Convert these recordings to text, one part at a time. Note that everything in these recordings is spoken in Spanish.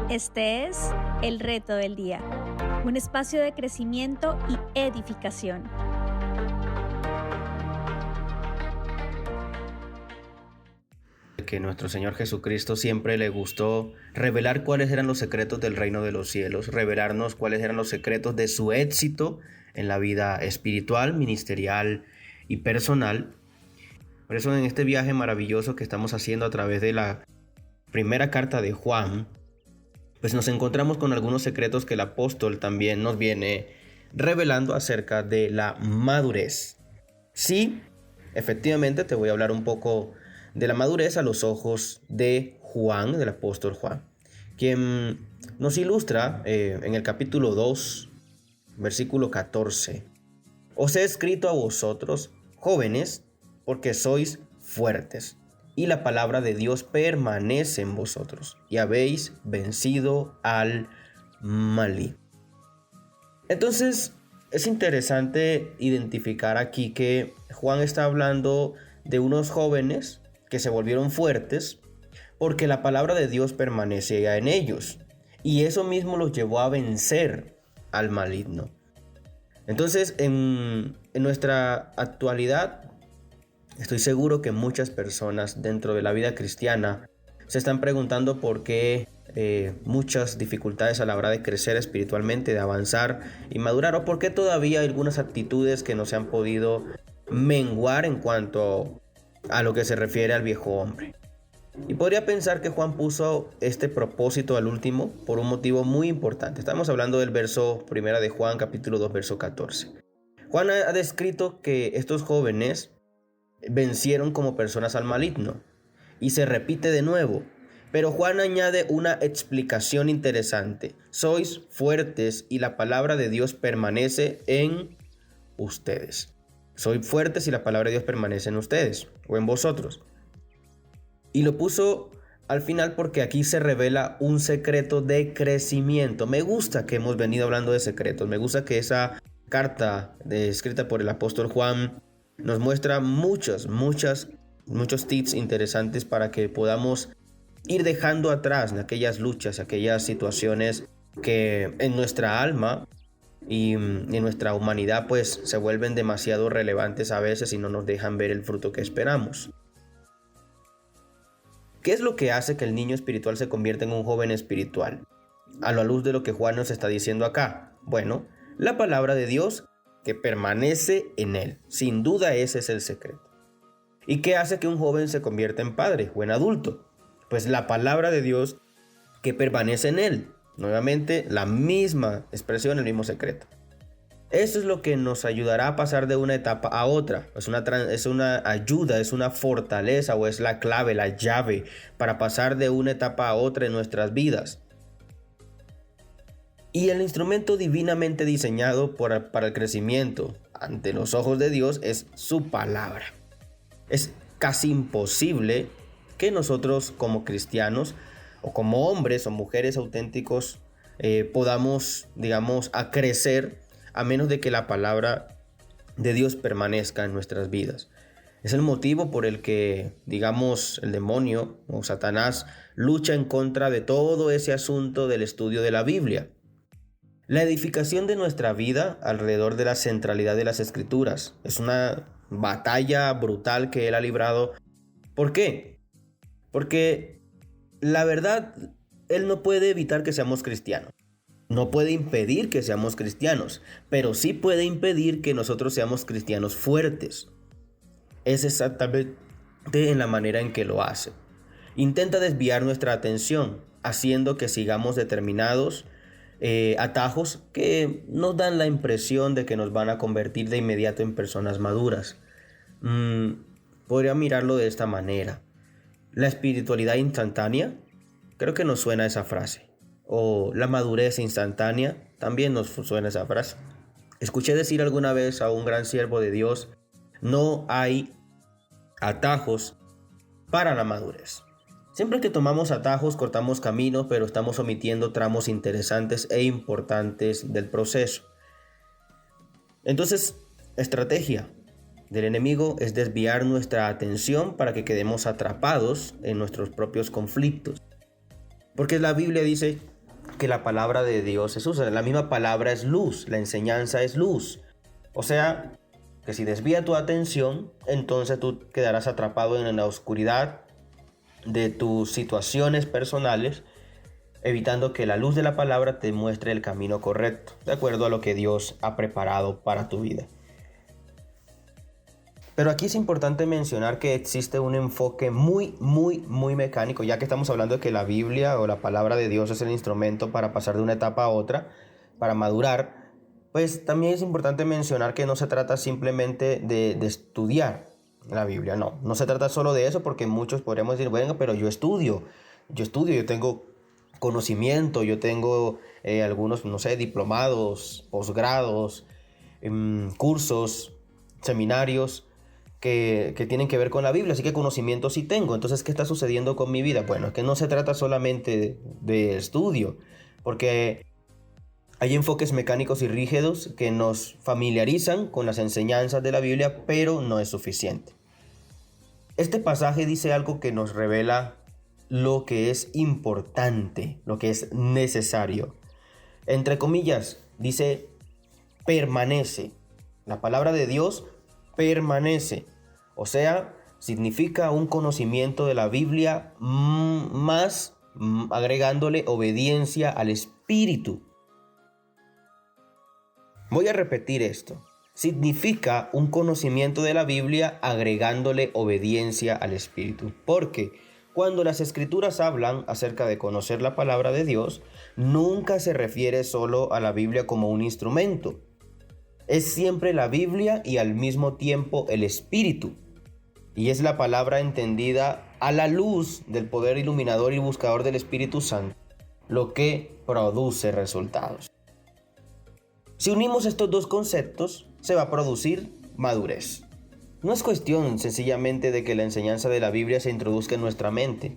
Este es El Reto del Día, un espacio de crecimiento y edificación. Que nuestro Señor Jesucristo siempre le gustó revelar cuáles eran los secretos del reino de los cielos, revelarnos cuáles eran los secretos de su éxito en la vida espiritual, ministerial y personal. Por eso en este viaje maravilloso que estamos haciendo a través de la primera carta de Juan, pues nos encontramos con algunos secretos que el apóstol también nos viene revelando acerca de la madurez. Sí, efectivamente te voy a hablar un poco de la madurez a los ojos de Juan, del apóstol Juan, quien nos ilustra en el capítulo 2, versículo 14. Os he escrito a vosotros, jóvenes, porque sois fuertes, y la palabra de Dios permanece en vosotros, y habéis vencido al maligno. Entonces, es interesante identificar aquí que Juan está hablando de unos jóvenes que se volvieron fuertes porque la palabra de Dios permanecía en ellos, y eso mismo los llevó a vencer al maligno. Entonces, en nuestra actualidad, estoy seguro que muchas personas dentro de la vida cristiana se están preguntando por qué muchas dificultades a la hora de crecer espiritualmente, de avanzar y madurar, o por qué todavía hay algunas actitudes que no se han podido menguar en cuanto a lo que se refiere al viejo hombre. Y podría pensar que Juan puso este propósito al último por un motivo muy importante. Estamos hablando del verso 1 de Juan, capítulo 2, verso 14. Juan ha descrito que estos jóvenes vencieron como personas al maligno, y se repite de nuevo, pero Juan añade una explicación interesante: sois fuertes y la palabra de Dios permanece en ustedes. Sois fuertes y la palabra de Dios permanece en ustedes o en vosotros. Y lo puso al final porque aquí se revela un secreto de crecimiento. Me gusta que hemos venido hablando de secretos. Me gusta que esa carta escrita por el apóstol Juan nos muestra muchos tips interesantes para que podamos ir dejando atrás aquellas luchas, aquellas situaciones que en nuestra alma y en nuestra humanidad pues se vuelven demasiado relevantes a veces y no nos dejan ver el fruto que esperamos. ¿Qué es lo que hace que el niño espiritual se convierta en un joven espiritual? A la luz de lo que Juan nos está diciendo acá. Bueno, la palabra de Dios que permanece en él. Sin duda ese es el secreto. ¿Y qué hace que un joven se convierta en padre o en adulto? Pues la palabra de Dios que permanece en él. Nuevamente la misma expresión, el mismo secreto. Eso es lo que nos ayudará a pasar de una etapa a otra. Es una ayuda, es una fortaleza o es la clave, la llave para pasar de una etapa a otra en nuestras vidas. Y el instrumento divinamente diseñado para el crecimiento ante los ojos de Dios es su palabra. Es casi imposible que nosotros como cristianos o como hombres o mujeres auténticos podamos, a crecer a menos de que la palabra de Dios permanezca en nuestras vidas. Es el motivo por el que, el demonio o Satanás lucha en contra de todo ese asunto del estudio de la Biblia. La edificación de nuestra vida alrededor de la centralidad de las Escrituras es una batalla brutal que él ha librado. ¿Por qué? Porque la verdad, él no puede evitar que seamos cristianos. No puede impedir que seamos cristianos, pero sí puede impedir que nosotros seamos cristianos fuertes. Es exactamente en la manera en que lo hace. Intenta desviar nuestra atención, haciendo que sigamos determinados atajos que nos dan la impresión de que nos van a convertir de inmediato en personas maduras. Podría mirarlo de esta manera. La espiritualidad instantánea, creo que nos suena esa frase. O la madurez instantánea, también nos suena esa frase. Escuché decir alguna vez a un gran siervo de Dios: no hay atajos para la madurez. Siempre que tomamos atajos, cortamos caminos, pero estamos omitiendo tramos interesantes e importantes del proceso. Entonces, estrategia del enemigo es desviar nuestra atención para que quedemos atrapados en nuestros propios conflictos. Porque la Biblia dice que la palabra de Dios es luz. La misma palabra es luz, la enseñanza es luz. O sea, que si desvía tu atención, entonces tú quedarás atrapado en la oscuridad de tus situaciones personales, evitando que la luz de la palabra te muestre el camino correcto, de acuerdo a lo que Dios ha preparado para tu vida. Pero aquí es importante mencionar que existe un enfoque muy mecánico, ya que estamos hablando de que la Biblia o la palabra de Dios es el instrumento para pasar de una etapa a otra, para madurar. Pues también es importante mencionar que no se trata simplemente de estudiar la Biblia, no se trata solo de eso, porque muchos podríamos decir, bueno, pero yo estudio, yo tengo conocimiento, yo tengo algunos, diplomados, posgrados, cursos, seminarios que tienen que ver con la Biblia, así que conocimiento sí tengo. Entonces, ¿qué está sucediendo con mi vida? Bueno, es que no se trata solamente de estudio, porque hay enfoques mecánicos y rígidos que nos familiarizan con las enseñanzas de la Biblia, pero no es suficiente. Este pasaje dice algo que nos revela lo que es importante, lo que es necesario. Entre comillas, dice permanece. La palabra de Dios permanece. O sea, significa un conocimiento de la Biblia más agregándole obediencia al Espíritu. Voy a repetir esto. Significa un conocimiento de la Biblia agregándole obediencia al Espíritu. Porque cuando las Escrituras hablan acerca de conocer la palabra de Dios, nunca se refiere solo a la Biblia como un instrumento. Es siempre la Biblia y al mismo tiempo el Espíritu. Y es la palabra entendida a la luz del poder iluminador y buscador del Espíritu Santo, lo que produce resultados. Si unimos estos dos conceptos, se va a producir madurez. No es cuestión sencillamente de que la enseñanza de la Biblia se introduzca en nuestra mente.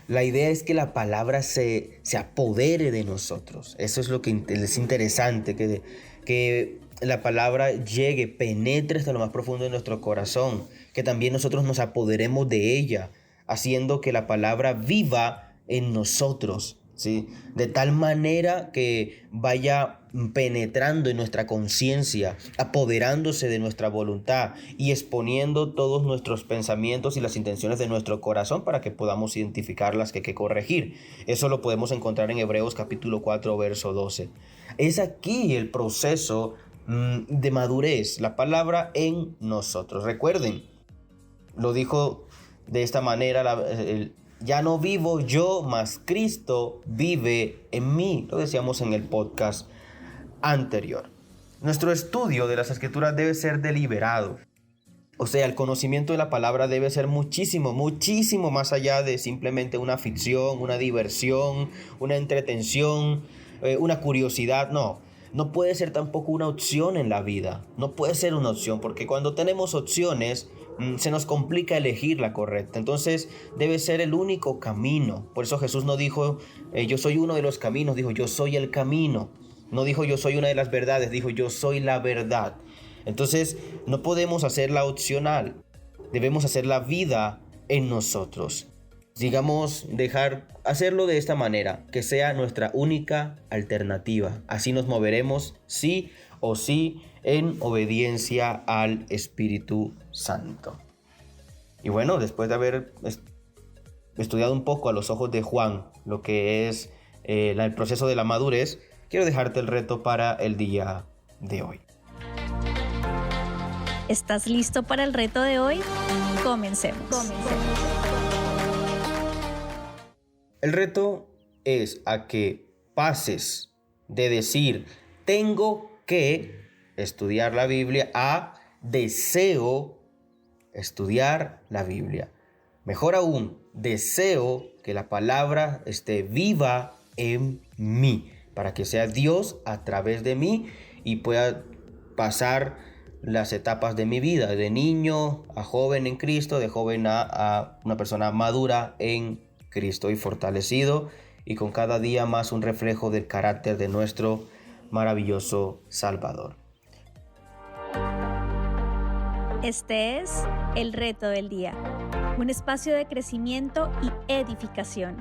La idea es que la palabra se apodere de nosotros. Eso es lo que es interesante, que la palabra llegue, penetre hasta lo más profundo de nuestro corazón, que también nosotros nos apoderemos de ella, haciendo que la palabra viva en nosotros, ¿sí? De tal manera que vaya penetrando en nuestra conciencia, apoderándose de nuestra voluntad y exponiendo todos nuestros pensamientos y las intenciones de nuestro corazón para que podamos identificar las que hay que corregir. Eso lo podemos encontrar en Hebreos capítulo 4, verso 12. Es aquí el proceso de madurez, la palabra en nosotros. Recuerden, lo dijo de esta manera, ya no vivo yo, mas Cristo vive en mí. Lo decíamos en el podcast anterior. Nuestro estudio de las Escrituras debe ser deliberado. O sea, el conocimiento de la palabra debe ser muchísimo más allá de simplemente una ficción, una diversión, una entretención, una curiosidad. No puede ser tampoco una opción en la vida. No puede ser una opción, porque cuando tenemos opciones se nos complica elegir la correcta. Entonces debe ser el único camino. Por eso Jesús no dijo, yo soy uno de los caminos, dijo, yo soy el camino. No dijo, yo soy una de las verdades, dijo, yo soy la verdad. Entonces no podemos hacerla opcional. Debemos hacer la vida en nosotros. Digamos, hacerlo de esta manera, que sea nuestra única alternativa. Así nos moveremos sí o sí en obediencia al Espíritu Santo. Y bueno, después de haber estudiado un poco a los ojos de Juan lo que es el proceso de la madurez, quiero dejarte el reto para el día de hoy. ¿Estás listo para el reto de hoy? Comencemos. El reto es a que pases de decir tengo que estudiar la Biblia a deseo estudiar la Biblia. Mejor aún, deseo que la palabra esté viva en mí, para que sea Dios a través de mí y pueda pasar las etapas de mi vida, de niño a joven en Cristo, de joven a una persona madura en Cristo y fortalecido y con cada día más un reflejo del carácter de nuestro maravilloso Salvador. Este es el reto del día, un espacio de crecimiento y edificación.